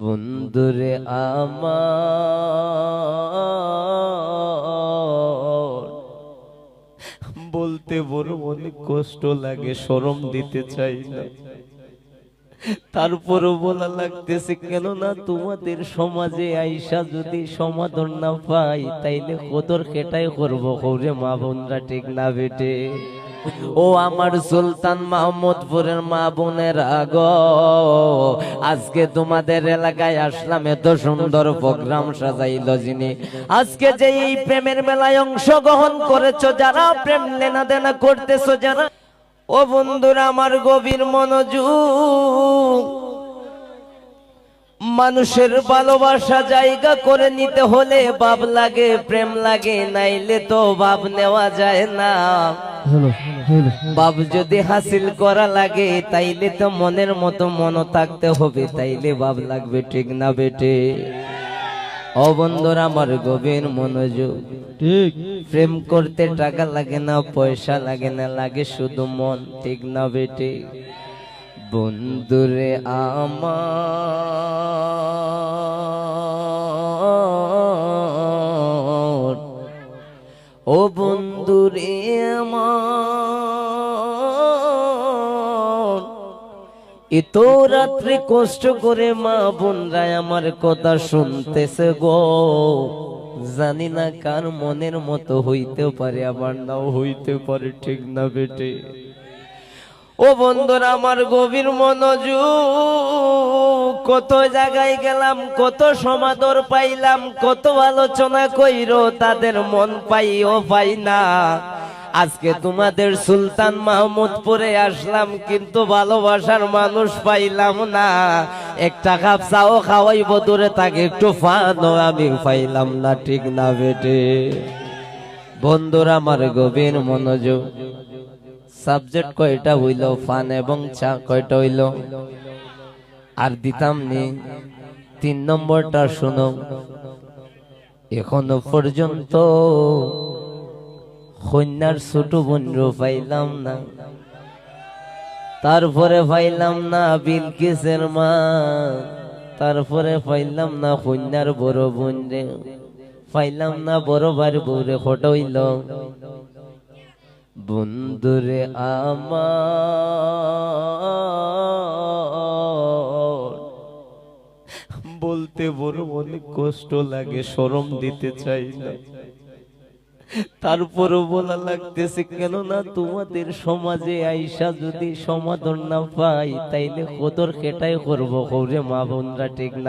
বন্ধুরে আমার বলতে বড় অনেক কষ্ট লাগে, শরম দিতে চাই না, তারপরও বলা লাগতেছে। কেননা তোমাদের সমাজে আইসা যদি সমাধান না পাই তাইলে কদর কেটাই করবো কৌরে মা বোনরা, ঠিক না বেটে? ও আমার সুলতান মাহমুদপুরের মা বোনের আগো, আজকে তোমাদের এলাকায় আসলাম, এত সুন্দর প্রোগ্রাম সাজাইল যিনি। আজকে যে এই প্রেমের মেলায় অংশগ্রহণ করেছো, যারা প্রেম লেনা দেনা করতেছো, যারা, ও বন্ধুরা আমার গভীর মনোযোগ, মানুষের ভালোবাসা জায়গা করে নিতে হলে ভাব লাগে, প্রেম লাগে, নাইলে তো ভাব নেওয়া যায় না। ভাব যদি হাসিল করা লাগে তাইলে তো মনের মতো মন থাকতে হবে, তাইলে ভাব লাগবে, ঠিক না বেটে? ও বন্ধুরা আমার গভীর মনোযোগ, ঠিক প্রেম করতে টাকা লাগে না, পয়সা লাগে না, লাগে শুধু মন, ঠিক না বেটে? বন্ধুরে আমার, ও বন্ধুরে আমার, এত রাত্রে কষ্ট করে মা বোনরা আমার কথা শুনতেছে গো, জানি না কার মনের মতো হইতে পারে, আবার নাও হইতে পারে, ঠিক না বেটে? ও বন্ধুরা আমার গভীর মনোযোগ, কত জায়গায় গেলাম, কত সমাদর পাইলাম, কত আলোচনা কইরো, তাদের মন পাইও পাই না। আজকে তোমাদের সুলতান মাহমুদপুরে আসলাম, কিন্তু ভালোবাসার মানুষ পাইলাম না। একটা কাপ চাও খাওয়াইব দূরে তাকে, একটু ফানও আমি পাইলাম না, ঠিক না বেটে? বন্ধুরা আমার গভীর মনোযোগ, সাবজেক্ট কয়টা হইল, ফান এবং চা কয়টা হইল, আর দিতাম নি 3 নম্বরটা শুনো। এখনো পর্যন্ত কন্যার ছোট বোনরও পাইলাম না, তারপরে পাইলাম না বিলকিসের মা, তারপরে পাইলাম না কন্যার বড় বোন রে, পাইলাম না বড় ভাইয়ের বউরে, ফটো হইল। বন্ধুরে আমার বলতে বড় অনেক কষ্ট লাগে, শরম দিতে চাই না, তারপরও বলা লাগতেছে। কেননা তোমাদের সমাজে আইসা যদি সমাধান না পাই তাইলে কদর কেটাই করবো কৌরে মা বোনরা, ঠিক না?